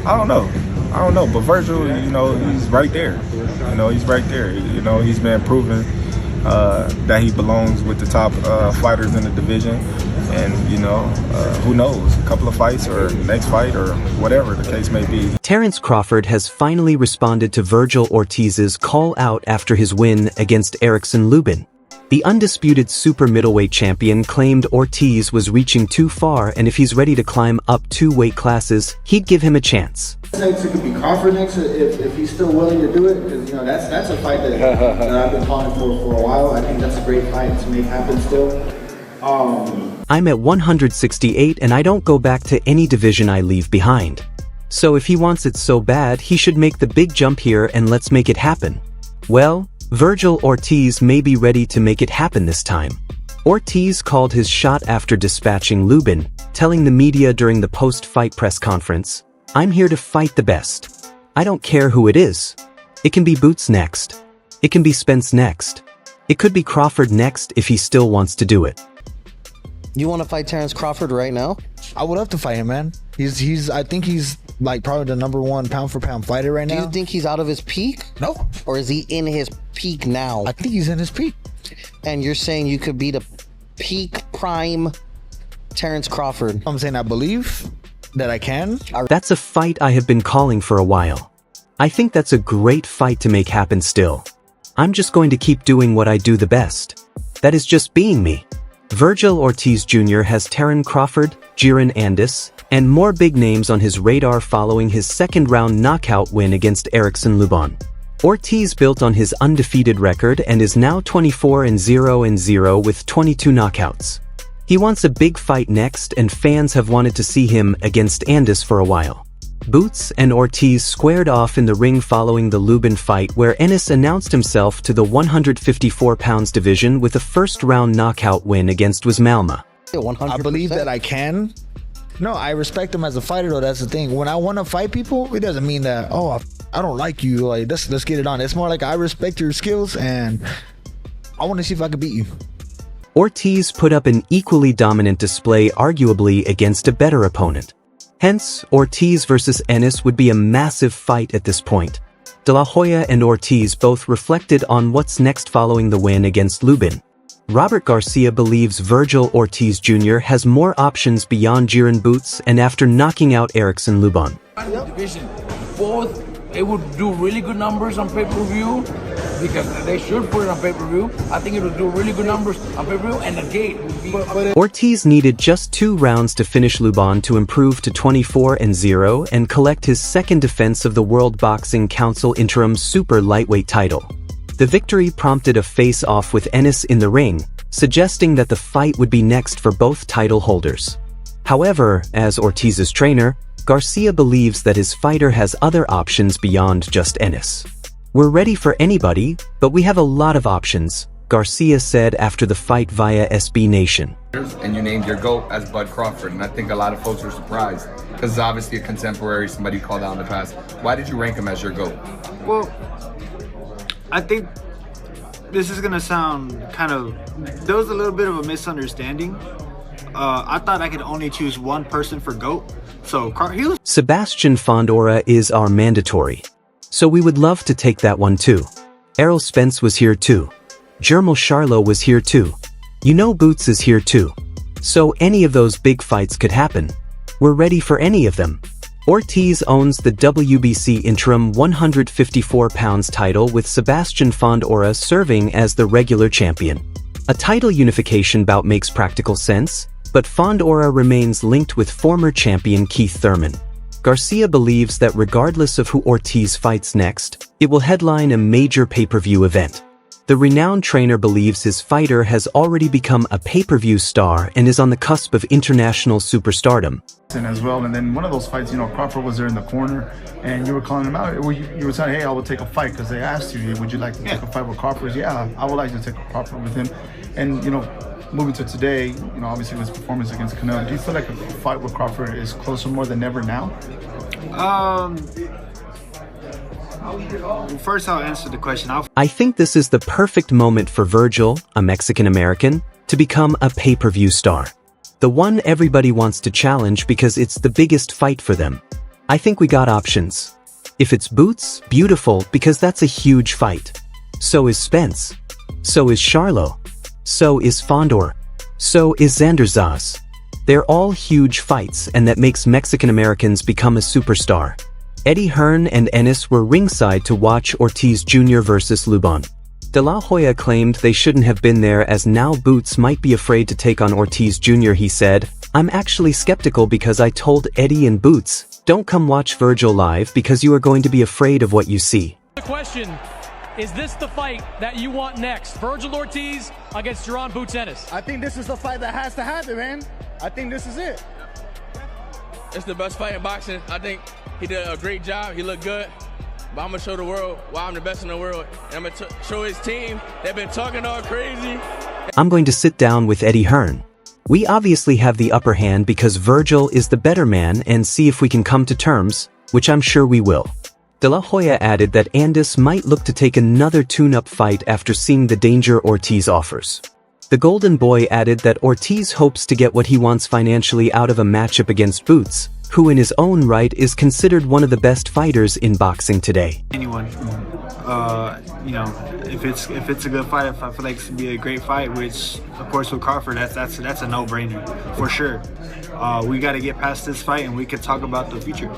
I don't know. But Virgil, he's right there. He's right there. He's been proven that he belongs with the top fighters in the division. And, who knows, a couple of fights or next fight or whatever the case may be. Terence Crawford has finally responded to Virgil Ortiz's call out after his win against Erickson Lubin. The undisputed super middleweight champion claimed Ortiz was reaching too far, and if he's ready to climb up 2 weight classes, he'd give him a chance. Next, it could be Crawford next if he's still willing to do it, because that's a fight that I've been calling for a while. I think that's a great fight to make happen still. I'm at 168 and I don't go back to any division I leave behind. So if he wants it so bad, he should make the big jump here and let's make it happen. Well, Virgil Ortiz may be ready to make it happen this time. Ortiz called his shot after dispatching Lubin, telling the media during the post-fight press conference, "I'm here to fight the best. I don't care who it is. It can be Boots next. It can be Spence next. It could be Crawford next if he still wants to do it." You want to fight Terence Crawford right now? I would love to fight him, man. I think he's like probably the #1 pound for pound fighter right now. Do you think he's out of his peak? No. Or is he in his peak now? I think he's in his peak. And you're saying you could be the peak prime Terence Crawford? I'm saying I believe that I can. That's a fight I have been calling for a while. I think that's a great fight to make happen still. I'm just going to keep doing what I do the best. That is just being me. Virgil Ortiz Jr. has Terence Crawford, Jiren Andis, and more big names on his radar following his second-round knockout win against Erickson Lubin. Ortiz built on his undefeated record and is now 24-0-0 with 22 knockouts. He wants a big fight next, and fans have wanted to see him against Andis for a while. Boots and Ortiz squared off in the ring following the Lubin fight, where Ennis announced himself to the 154 pounds division with a first-round knockout win against Wismalma. 100%. I believe that I can. No, I respect him as a fighter, though. That's the thing. When I want to fight people, it doesn't mean that, oh, I don't like you. Like, let's get it on. It's more like I respect your skills, and I want to see if I can beat you. Ortiz put up an equally dominant display, arguably against a better opponent. Hence, Ortiz versus Ennis would be a massive fight at this point. De La Hoya and Ortiz both reflected on what's next following the win against Lubin. Robert Garcia believes Virgil Ortiz Jr. has more options beyond Jiren Boots and after knocking out Erickson Lubin. Division, both, it would do really good numbers on pay-per-view because they should put it on pay-per-view. I think it would do really good numbers on pay-per-view, and the gate would be... Ortiz needed just 2 rounds to finish Lubin to improve to 24-0 and collect his second defense of the World Boxing Council interim super lightweight title. The victory prompted a face-off with Ennis in the ring, suggesting that the fight would be next for both title holders. However, as Ortiz's trainer, Garcia believes that his fighter has other options beyond just Ennis. "We're ready for anybody, but we have a lot of options," Garcia said after the fight via SB Nation. And you named your GOAT as Bud Crawford, and I think a lot of folks are surprised because it's obviously a contemporary, somebody called out in the past. Why did you rank him as your GOAT? Well, I think this is gonna sound there was a little bit of a misunderstanding. I thought I could only choose one person for GOAT, so he was... Sebastian Fondora is our mandatory. So we would love to take that one too. Errol Spence was here too. Jermel Charlo was here too. Boots is here too. So any of those big fights could happen. We're ready for any of them. Ortiz owns the WBC interim 154 pounds title with Sebastian Fondora serving as the regular champion. A title unification bout makes practical sense, but Fondora remains linked with former champion Keith Thurman. Garcia believes that regardless of who Ortiz fights next, it will headline a major pay-per-view event. The renowned trainer believes his fighter has already become a pay-per-view star and is on the cusp of international superstardom. As well, and then one of those fights, Crawford was there in the corner, and you were calling him out. You were saying, "Hey, I will take a fight," because they asked you, "Hey, would you like to take a fight with Crawford?" Yeah, I would like to take a Crawford with him. And moving to today, obviously with his performance against Canelo, do you feel like a fight with Crawford is closer more than ever now? First, I'll answer the question. I think this is the perfect moment for Virgil, a Mexican-American, to become a pay-per-view star. The one everybody wants to challenge because it's the biggest fight for them. I think we got options. If it's Boots, beautiful, because that's a huge fight. So is Spence. So is Charlo. So is Fondor. So is Xander Zaz. They're all huge fights, and that makes Mexican Americans become a superstar. Eddie Hearn and Ennis were ringside to watch Ortiz Jr. versus Lubon. De La Hoya claimed they shouldn't have been there as now Boots might be afraid to take on Ortiz Jr. He said, "I'm actually skeptical because I told Eddie and Boots, don't come watch Virgil live because you are going to be afraid of what you see." The question, is this the fight that you want next? Virgil Ortiz against Gervonta Boots Ennis. I think this is the fight that has to happen, man. I think this is it. It's the best fight in boxing. I think he did a great job. He looked good. But I'm going to show the world why I'm the best in the world. And I'm going to show his team. They've been talking all crazy. I'm going to sit down with Eddie Hearn. We obviously have the upper hand because Virgil is the better man and see if we can come to terms, which I'm sure we will. De La Hoya added that Andis might look to take another tune-up fight after seeing the danger Ortiz offers. The Golden Boy added that Ortiz hopes to get what he wants financially out of a matchup against Boots, who in his own right is considered one of the best fighters in boxing today. Anyone, you know, if it's a good fight, if I feel like it's gonna be a great fight, which of course with Crawford, that's a no-brainer for sure. We got to get past this fight and we can talk about the future.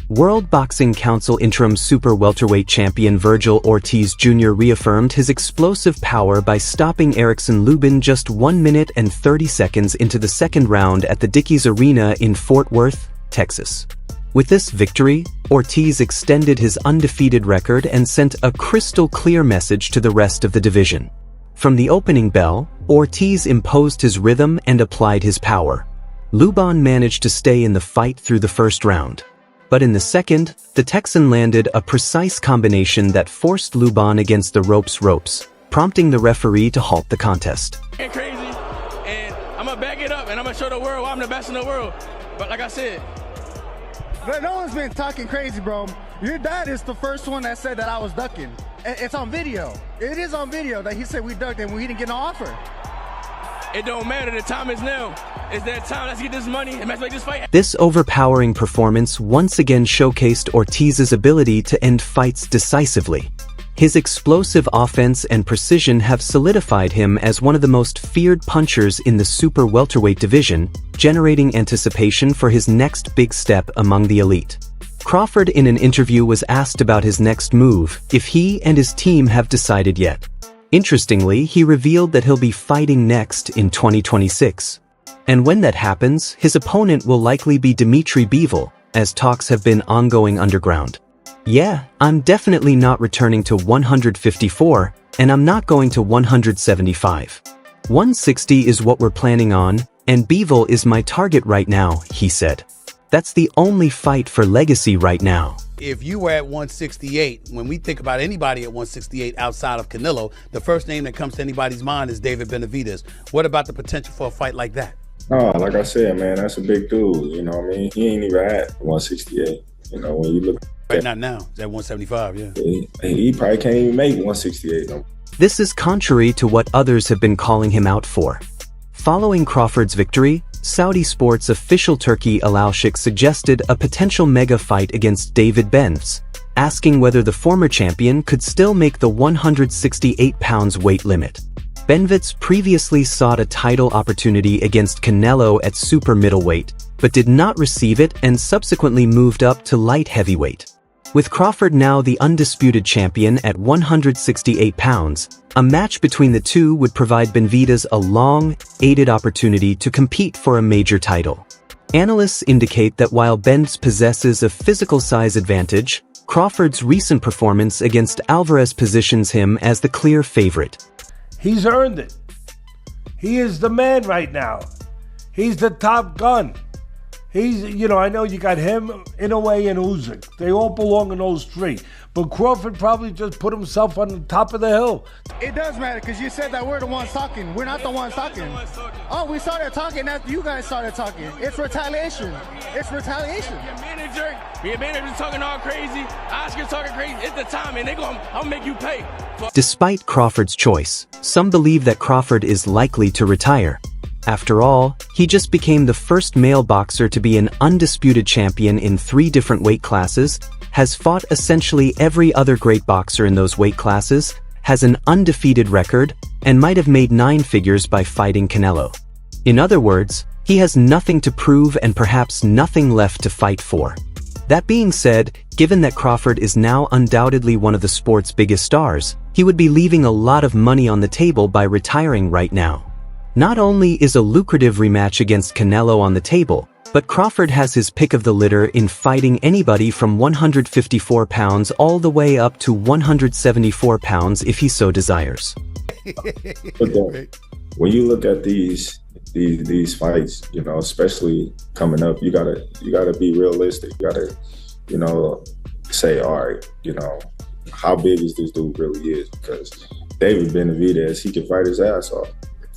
World Boxing Council interim super welterweight champion Virgil Ortiz Jr. reaffirmed his explosive power by stopping Erickson Lubin just 1 minute and 30 seconds into the second round at the Dickies Arena in Fort Worth, Texas. With this victory, Ortiz extended his undefeated record and sent a crystal clear message to the rest of the division. From the opening bell, Ortiz imposed his rhythm and applied his power. Lubin managed to stay in the fight through the first round. But in the second, the Texan landed a precise combination that forced Lubin against the ropes, prompting the referee to halt the contest. Crazy, and I'm going to back it up, and I'm going to show the world why I'm the best in the world. But like I said, no one's been talking crazy, bro. Your dad is the first one that said that I was ducking. It's on video. It is on video that he said we ducked and we didn't get no offer. it don't matter. The time is now. It's that time. Let's get this money and let's make this fight. This overpowering performance once again showcased Ortiz's ability to end fights decisively. His explosive offense and precision have solidified him as one of the most feared punchers in the super welterweight division, generating anticipation for his next big step among the elite. Crawford in an interview was asked about his next move, if he and his team have decided yet. Interestingly, he revealed that he'll be fighting next in 2026. And when that happens, his opponent will likely be Dimitri Bivol, as talks have been ongoing underground. Yeah, I'm definitely not returning to 154, and I'm not going to 175. 160 is what we're planning on, and Bivol is my target right now, he said. That's the only fight for legacy right now. If you were at 168, when we think about anybody at 168 outside of Canelo, the first name that comes to anybody's mind is David Benavidez. What about the potential for a fight like that? Oh, like I said, man, that's a big dude. You know what I mean? He ain't even at 168. You know, when you look right now, it's at 175, yeah. He probably can't even make 168 no. This is contrary to what others have been calling him out for. Following Crawford's victory, Saudi Sports official Turki Alalshik suggested a potential mega fight against David Benves, asking whether the former champion could still make the 168 pounds weight limit. Benvitz previously sought a title opportunity against Canelo at super middleweight, but did not receive it and subsequently moved up to light heavyweight. With Crawford now the undisputed champion at 168 pounds, a match between the two would provide Benavidez a long-awaited opportunity to compete for a major title. Analysts indicate that while Benves possesses a physical size advantage, Crawford's recent performance against Alvarez positions him as the clear favorite. He's earned it. He is the man right now. He's the top gun. He's, you know, I know you got him, Inoue, and Usyk. They all belong in those three. But Crawford probably just put himself on the top of the hill. It does matter because you said that we're the ones talking. We're not the ones talking. Oh, we started talking after you guys started talking. It's retaliation. It's retaliation. Your manager's talking all crazy. Oscar's talking crazy. It's the time, and I'll make you pay. Despite Crawford's choice, some believe that Crawford is likely to retire. After all, he just became the first male boxer to be an undisputed champion in 3 different weight classes, has fought essentially every other great boxer in those weight classes, has an undefeated record, and might have made 9 figures by fighting Canelo. In other words, he has nothing to prove and perhaps nothing left to fight for. That being said, given that Crawford is now undoubtedly one of the sport's biggest stars, he would be leaving a lot of money on the table by retiring right now. Not only is a lucrative rematch against Canelo on the table, but Crawford has his pick of the litter in fighting anybody from 154 pounds all the way up to 174 pounds if he so desires. But when you look at these fights, you know, especially coming up, you gotta be realistic. You gotta, you know, say, all right, you know, how big is this dude really is? Because David Benavidez, he can fight his ass off,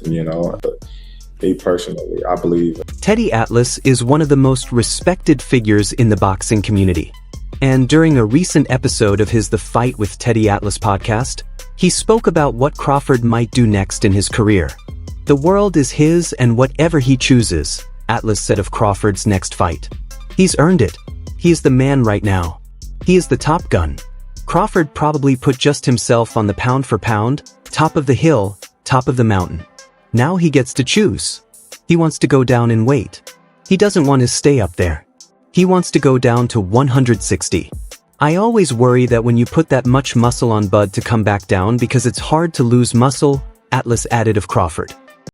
you know. But me personally, I believe Teddy Atlas is one of the most respected figures in the boxing community. And during a recent episode of his The Fight with Teddy Atlas podcast, he spoke about what Crawford might do next in his career. The world is his and whatever he chooses, Atlas said of Crawford's next fight. He's earned it. He is the man right now. He is the top gun. Crawford probably put just himself on the pound for pound, top of the hill, top of the mountain. Now he gets to choose. He wants to go down in weight. He doesn't want to stay up there. He wants to go down to 160. I always worry that when you put that much muscle on Bud to come back down because it's hard to lose muscle, Atlas added of Crawford.